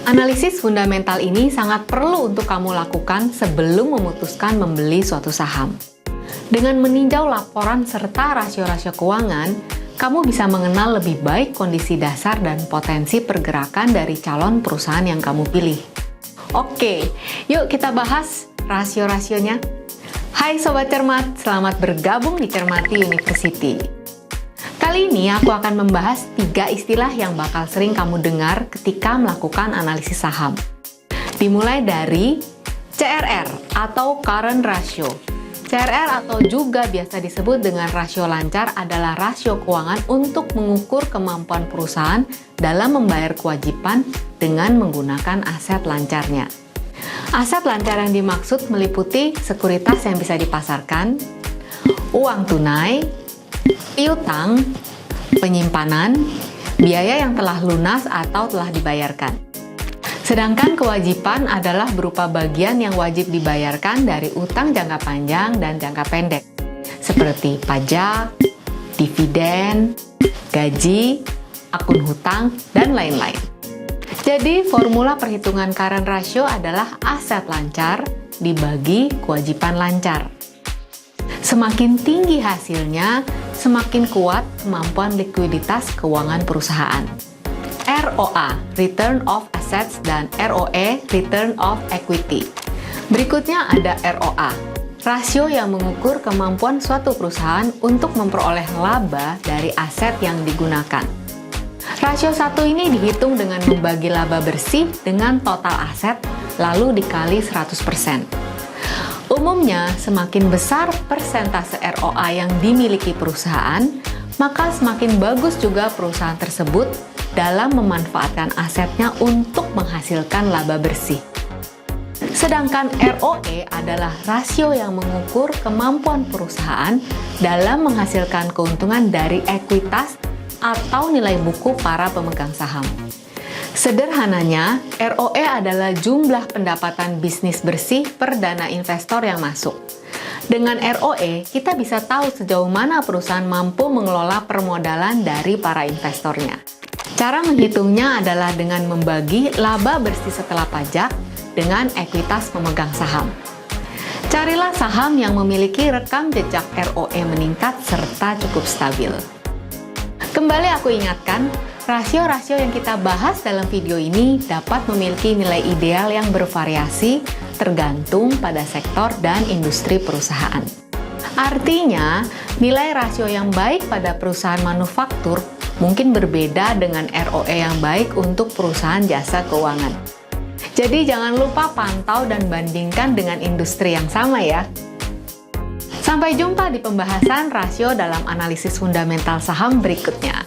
Analisis fundamental ini sangat perlu untuk kamu lakukan sebelum memutuskan membeli suatu saham. Dengan meninjau laporan serta rasio-rasio keuangan, kamu bisa mengenal lebih baik kondisi dasar dan potensi pergerakan dari calon perusahaan yang kamu pilih. Oke, yuk kita bahas rasio-rasionya. Hai Sobat Cermat, selamat bergabung di Cermati University. Kali ini aku akan membahas 3 istilah yang bakal sering kamu dengar ketika melakukan analisis saham. Dimulai dari CRR atau Current Ratio. CRR atau juga biasa disebut dengan rasio lancar adalah rasio keuangan untuk mengukur kemampuan perusahaan dalam membayar kewajiban dengan menggunakan aset lancarnya. Aset lancar yang dimaksud meliputi sekuritas yang bisa dipasarkan, uang tunai, piutang, penyimpanan, biaya yang telah lunas atau telah dibayarkan. Sedangkan kewajiban adalah berupa bagian yang wajib dibayarkan dari utang jangka panjang dan jangka pendek, seperti pajak, dividen, gaji, akun hutang, dan lain-lain. Jadi, formula perhitungan current ratio adalah aset lancar dibagi kewajiban lancar. Semakin tinggi hasilnya, semakin kuat kemampuan likuiditas keuangan perusahaan. ROA, Return of Assets, dan ROE, Return of Equity. Berikutnya ada ROA, rasio yang mengukur kemampuan suatu perusahaan untuk memperoleh laba dari aset yang digunakan. Rasio 1 ini dihitung dengan membagi laba bersih dengan total aset, lalu dikali 100%. Umumnya, semakin besar persentase ROA yang dimiliki perusahaan, maka semakin bagus juga perusahaan tersebut dalam memanfaatkan asetnya untuk menghasilkan laba bersih. Sedangkan ROE adalah rasio yang mengukur kemampuan perusahaan dalam menghasilkan keuntungan dari ekuitas atau nilai buku para pemegang saham. Sederhananya, ROE adalah jumlah pendapatan bisnis bersih per dana investor yang masuk. Dengan ROE, kita bisa tahu sejauh mana perusahaan mampu mengelola permodalan dari para investornya. Cara menghitungnya adalah dengan membagi laba bersih setelah pajak dengan ekuitas pemegang saham. Carilah saham yang memiliki rekam jejak ROE meningkat serta cukup stabil. Kembali aku ingatkan, rasio-rasio yang kita bahas dalam video ini dapat memiliki nilai ideal yang bervariasi tergantung pada sektor dan industri perusahaan. Artinya, nilai rasio yang baik pada perusahaan manufaktur mungkin berbeda dengan ROE yang baik untuk perusahaan jasa keuangan. Jadi jangan lupa pantau dan bandingkan dengan industri yang sama ya. Sampai jumpa di pembahasan rasio dalam analisis fundamental saham berikutnya.